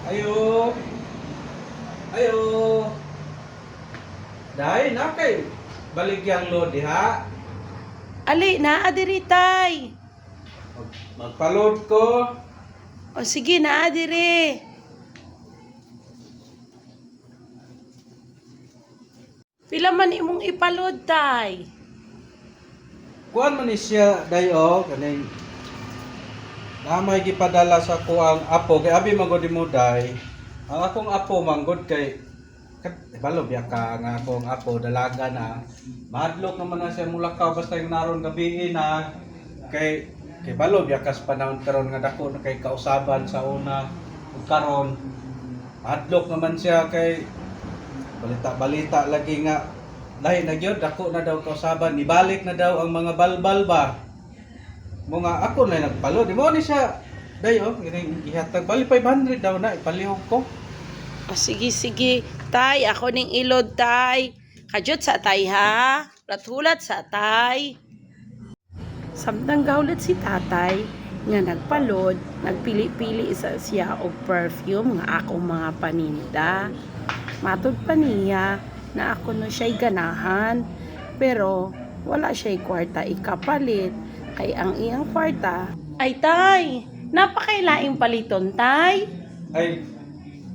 Ayo. Ayo. Dai na kay baligyang lo diha. Ali, naa diri tay. Magpalod ko. O sige, naa diri. Pila man imong ipalod tay? Kuan man ni siya dayo kaning namay gipadala sa kuang apo kay abi magod mo day. Ang akong apo manggod kay balo biya ka nga akong apo dalaga na. Madlok naman na siya mulakaw basta yung naron gabi na kay balo biya kas panahon karon nga dako na kay kausaban sa una ug karon. Madlok naman siya kay balita lagi nga lahi na gyud dako na daw kausaban ibalik na daw ang mga balbal ba mo nga ako na nagpalo di mo ni siya dayo ihatag bali 500 daw na ipalihog ko. O sige, sige. Tay, ako ning ilod tay. Kadyot sa tay ha. Rathulat sa tay. Samtang gawlet si tatay nga nagpalod, nagpili-pili isa siya og perfume nga akong mga paninda. Matod pa niya na ako no siya'y ganahan, pero wala siya'y kwarta ikapalit. Kay ang iyang kwarta ay tay, napakailaing paliton tay. Ay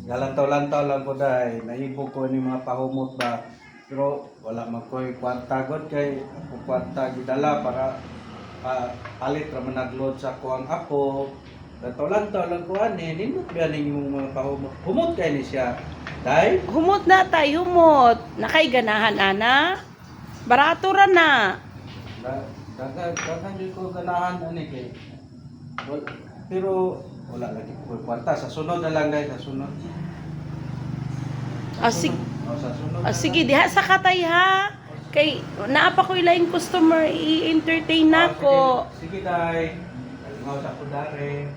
galantaw-lantaw lang ko dai naibog ko ni mga pahumot ba pero wala man koy kwarta god kay ako kwarta gidala para palit ra man nagload sa kuang apo. Lantaw-lantaw lang ko ani nindot ba ning mga pahumot humot kay ni siya dai. Humot na tay, humot. Nakay ganahan ana. Barato ra na. Dagan di ko ganahan ani kay pero wala lagi ko kwarta sa sunod na lang guys sa sunod. Sa sunod. Sige, diha sa katay ha. Kay naapa ko ilaing customer i-entertain nako. Sige day. Ngaw sa ko dare.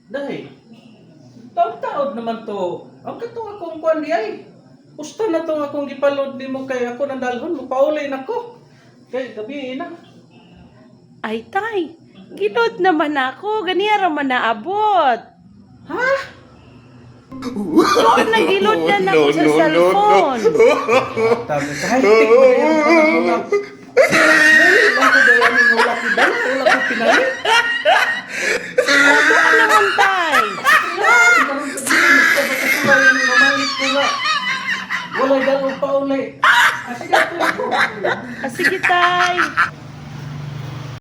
Day. Taod-taod naman to. Ang katong akong kuan di ay. Usta na tong akong gipalod nimo kay ako nang dalhon mo paulay nako. Kay gabi na. Ay tay, gilod naman ako. Ganiya ra man naabot. Ha? Oo, nagilod na ako sa cellphone. Tabi kahit tik mo yung panahon na. Dali lang ko dahil aming wala ko dala. Wala ko pinali. Ano naman tay? Walay dalong paulay. Sige tay.